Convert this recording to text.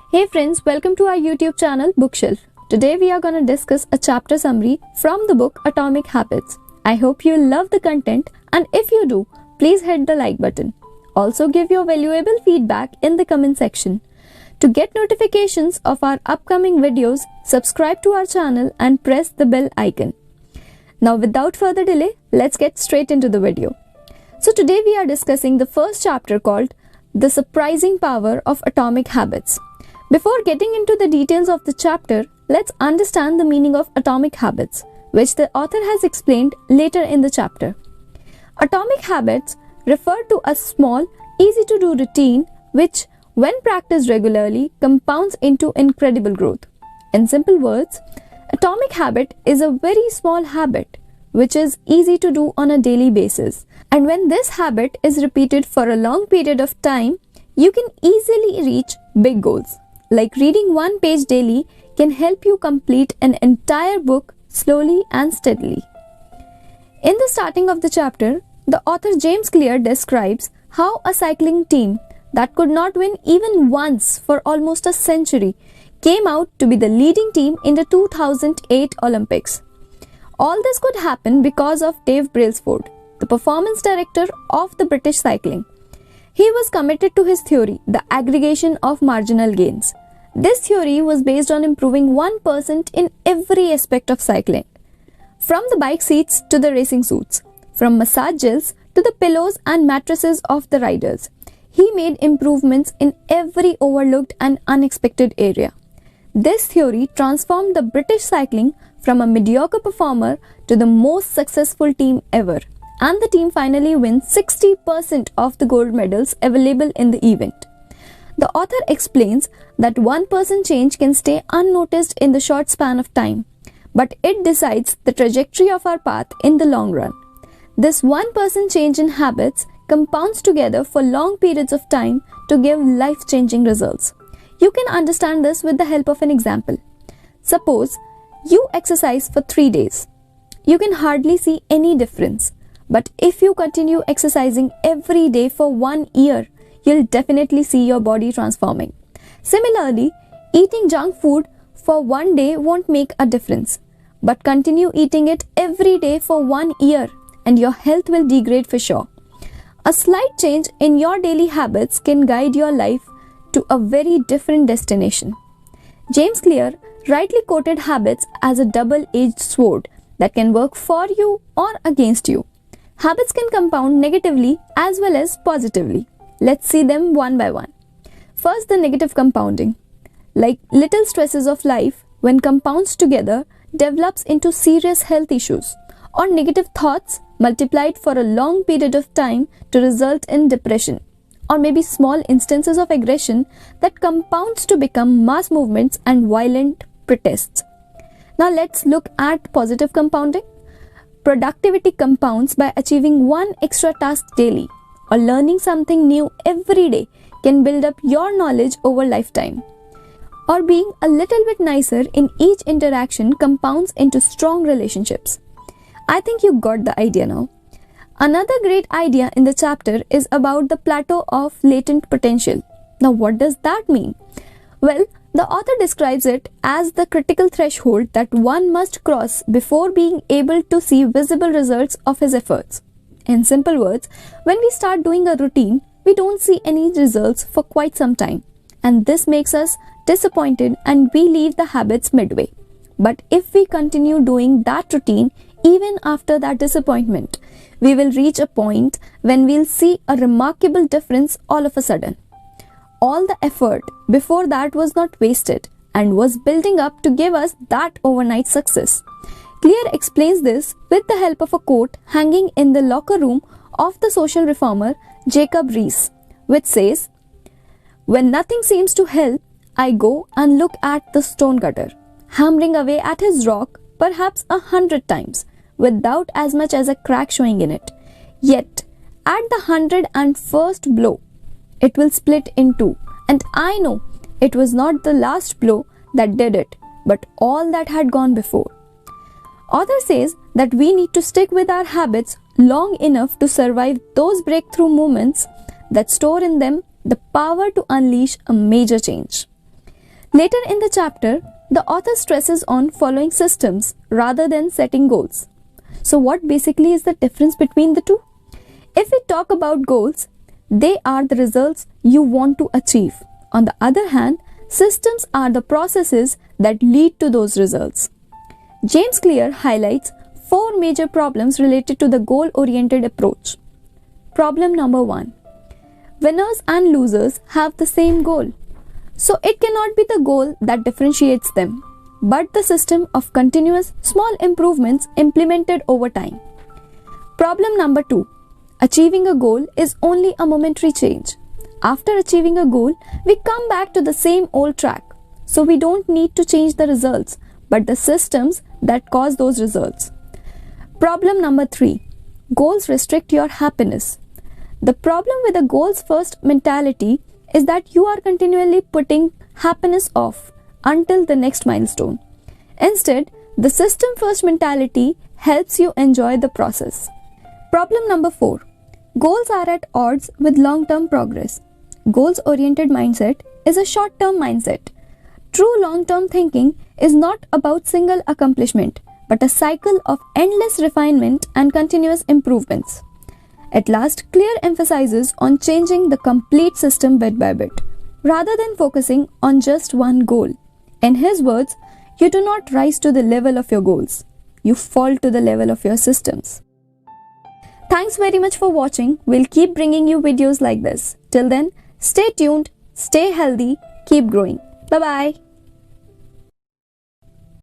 Hey friends, welcome to our YouTube channel Bookshelf. Today we are going to discuss a chapter summary from the book Atomic Habits. I hope you love the content, and if you do, please hit the like button. Also give your valuable feedback in the comment section. To get notifications of our upcoming videos, subscribe to our channel and press the bell icon. Now without further delay, let's get straight into the video. So today we are discussing the first chapter called The Surprising Power of Atomic Habits. Before getting into the details of the chapter, let's understand the meaning of atomic habits, which the author has explained later in the chapter. Atomic habits refer to a small, easy-to-do routine which, when practiced regularly, compounds into incredible growth. In simple words, atomic habit is a very small habit which is easy to do on a daily basis. And when this habit is repeated for a long period of time, you can easily reach big goals. Like reading one page daily can help you complete an entire book slowly and steadily. In the starting of the chapter, the author James Clear describes how a cycling team that could not win even once for almost a century came out to be the leading team in the 2008 Olympics. All this could happen because of Dave Brailsford, the performance director of the British cycling. He was committed to his theory, the aggregation of marginal gains. This theory was based on improving 1% in every aspect of cycling. From the bike seats to the racing suits, from massage gels to the pillows and mattresses of the riders. He made improvements in every overlooked and unexpected area. This theory transformed the British cycling from a mediocre performer to the most successful team ever. And the team finally wins 60% of the gold medals available in the event. The author explains that 1% change can stay unnoticed in the short span of time, but it decides the trajectory of our path in the long run. This 1% change in habits compounds together for long periods of time to give life-changing results. You can understand this with the help of an example. Suppose you exercise for 3 days. You can hardly see any difference. But if you continue exercising every day for 1 year, you'll definitely see your body transforming. Similarly, eating junk food for 1 day won't make a difference. But continue eating it every day for 1 year and your health will degrade for sure. A slight change in your daily habits can guide your life to a very different destination. James Clear rightly quoted habits as a double-edged sword that can work for you or against you. Habits can compound negatively as well as positively. Let's see them one by one. First, the negative compounding. Like little stresses of life, when compounds together, develops into serious health issues, or negative thoughts multiplied for a long period of time to result in depression, or maybe small instances of aggression that compounds to become mass movements and violent protests. Now let's look at positive compounding. Productivity compounds by achieving one extra task daily or learning something new every day can build up your knowledge over lifetime. Or being a little bit nicer in each interaction compounds into strong relationships. I think you got the idea now. Another great idea in the chapter is about the plateau of latent potential. Now what does that mean? Well, the author describes it as the critical threshold that one must cross before being able to see visible results of his efforts. In simple words, when we start doing a routine, we don't see any results for quite some time, and this makes us disappointed and we leave the habits midway. But if we continue doing that routine even after that disappointment, we will reach a point when we'll see a remarkable difference all of a sudden. All the effort before that was not wasted and was building up to give us that overnight success. Clear explains this with the help of a quote hanging in the locker room of the social reformer Jacob Riis, which says, "When nothing seems to help, I go and look at the stonecutter, hammering away at his rock perhaps 100 times, without as much as a crack showing in it. Yet, at the 101st blow, it will split in two, and I know it was not the last blow that did it, but all that had gone before." Author says that we need to stick with our habits long enough to survive those breakthrough moments that store in them the power to unleash a major change. Later in the chapter, the author stresses on following systems rather than setting goals. So what basically is the difference between the two? If we talk about goals, they are the results you want to achieve. On the other hand, systems are the processes that lead to those results. James Clear highlights 4 major problems related to the goal-oriented approach. Problem number 1. Winners and losers have the same goal. So it cannot be the goal that differentiates them, but the system of continuous small improvements implemented over time. Problem number 2. Achieving a goal is only a momentary change. After achieving a goal, we come back to the same old track. So we don't need to change the results, but the systems that cause those results. Problem number 3. Goals restrict your happiness. The problem with the goals first mentality is that you are continually putting happiness off until the next milestone. Instead, the system first mentality helps you enjoy the process. Problem number 4. Goals are at odds with long-term progress. Goals-oriented mindset is a short-term mindset. True long-term thinking is not about single accomplishment, but a cycle of endless refinement and continuous improvements. At last, Clear emphasizes on changing the complete system bit by bit, rather than focusing on just one goal. In his words, you do not rise to the level of your goals. You fall to the level of your systems. Thanks very much for watching. We'll keep bringing you videos like this. Till then, stay tuned, stay healthy, keep growing. Bye-bye.